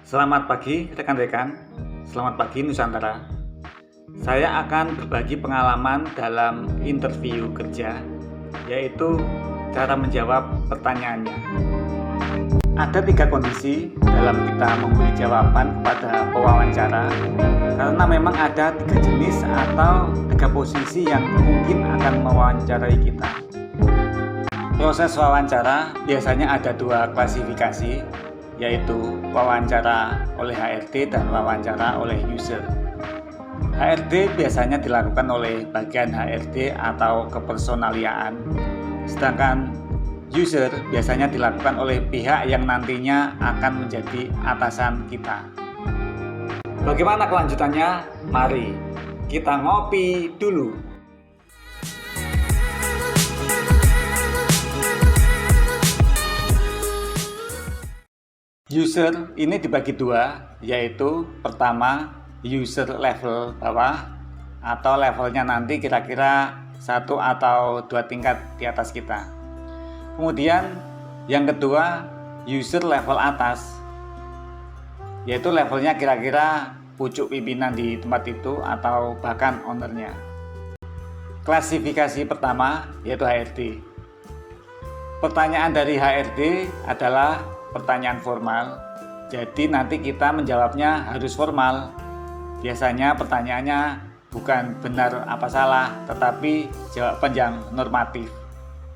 Selamat pagi rekan-rekan, selamat pagi Nusantara. Saya akan berbagi pengalaman dalam interview kerja, yaitu cara menjawab pertanyaannya. Ada 3 kondisi dalam kita memberi jawaban kepada pewawancara, karena memang ada 3 jenis atau 3 posisi yang mungkin akan mewawancarai kita. Proses wawancara biasanya ada 2 klasifikasi, yaitu wawancara oleh HRD dan wawancara oleh user. HRD biasanya dilakukan oleh bagian HRD atau kepersonaliaan, sedangkan user biasanya dilakukan oleh pihak yang nantinya akan menjadi atasan kita. Bagaimana kelanjutannya? Mari kita ngopi dulu. User ini dibagi 2, yaitu pertama user level bawah atau levelnya nanti kira-kira 1 atau 2 tingkat di atas kita. Kemudian yang kedua user level atas, yaitu levelnya kira-kira pucuk pimpinan di tempat itu atau bahkan ownernya. Klasifikasi pertama yaitu HRD. Pertanyaan dari HRD adalah pertanyaan formal, jadi nanti kita menjawabnya harus formal. Biasanya pertanyaannya bukan benar apa salah, tetapi jawaban yang normatif.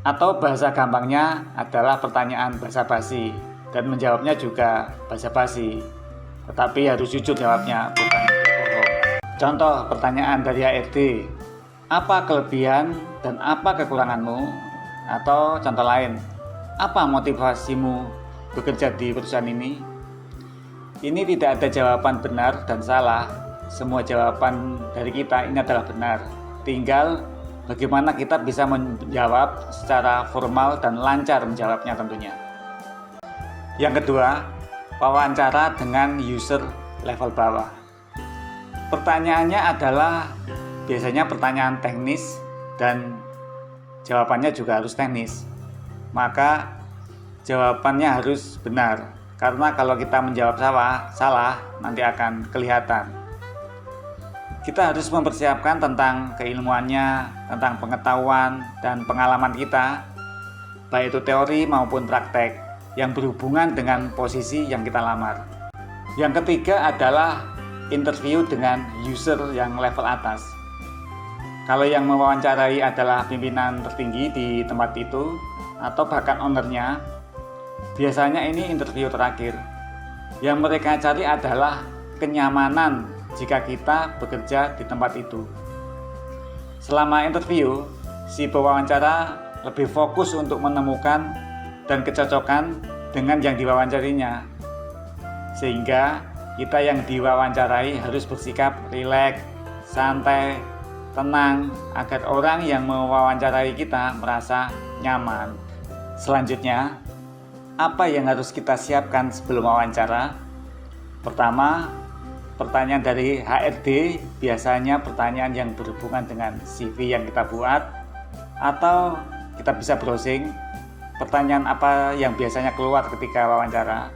Atau bahasa gampangnya adalah pertanyaan basa-basi, dan menjawabnya juga basa-basi, tetapi harus jujur jawabnya, bukan bohong. Contoh pertanyaan dari HRD, apa kelebihan dan apa kekuranganmu? Atau contoh lain, apa motivasimu bekerja di perusahaan ini? Ini tidak ada jawaban benar dan salah. Semua jawaban dari kita ini adalah benar. Tinggal bagaimana kita bisa menjawab secara formal dan lancar menjawabnya tentunya. Yang kedua, wawancara dengan user level bawah. Pertanyaannya adalah biasanya pertanyaan teknis dan jawabannya juga harus teknis. Maka jawabannya harus benar, karena kalau kita menjawab salah nanti akan kelihatan. Kita harus mempersiapkan tentang keilmuannya, tentang pengetahuan dan pengalaman kita, baik itu teori maupun praktek yang berhubungan dengan posisi yang kita lamar. Yang ketiga adalah interview dengan user yang level atas. Kalau yang mewawancarai adalah pimpinan tertinggi di tempat itu atau bahkan ownernya, biasanya ini interview terakhir. Yang mereka cari adalah kenyamanan jika kita bekerja di tempat itu. Selama interview, si pewawancara lebih fokus untuk menemukan dan kecocokan dengan yang diwawancarinya. Sehingga kita yang diwawancarai harus bersikap rileks, santai, tenang agar orang yang mewawancarai kita merasa nyaman. Selanjutnya, apa yang harus kita siapkan sebelum wawancara? Pertama, pertanyaan dari HRD biasanya pertanyaan yang berhubungan dengan CV yang kita buat, atau kita bisa browsing pertanyaan apa yang biasanya keluar ketika wawancara,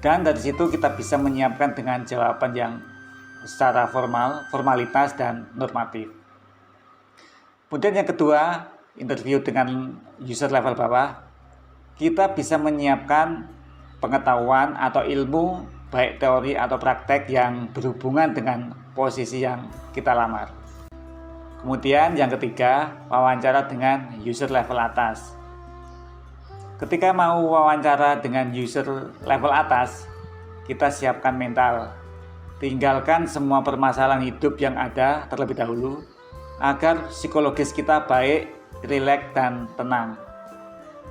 dan dari situ kita bisa menyiapkan dengan jawaban yang secara formal, formalitas dan normatif. Kemudian yang kedua, interview dengan user level bawah. Kita bisa menyiapkan pengetahuan atau ilmu, baik teori atau praktek yang berhubungan dengan posisi yang kita lamar. Kemudian yang ketiga, wawancara dengan user level atas. Ketika mau wawancara dengan user level atas, kita siapkan mental. Tinggalkan semua permasalahan hidup yang ada terlebih dahulu, agar psikologis kita baik, rileks dan tenang.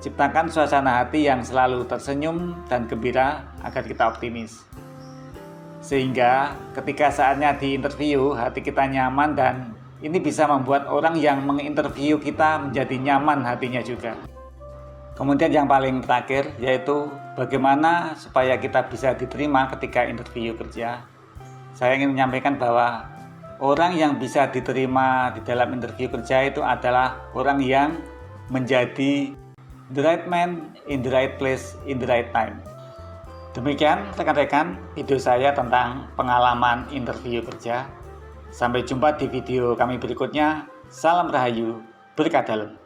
Ciptakan suasana hati yang selalu tersenyum dan gembira agar kita optimis. Sehingga ketika saatnya di interview, hati kita nyaman dan ini bisa membuat orang yang menginterview kita menjadi nyaman hatinya juga. Kemudian yang paling terakhir yaitu bagaimana supaya kita bisa diterima ketika interview kerja. Saya ingin menyampaikan bahwa orang yang bisa diterima di dalam interview kerja itu adalah orang yang menjadi the right man in the right place in the right time. Demikian rekan-rekan video saya tentang pengalaman interview kerja. Sampai jumpa di video kami berikutnya. Salam Rahayu, berkah dalam.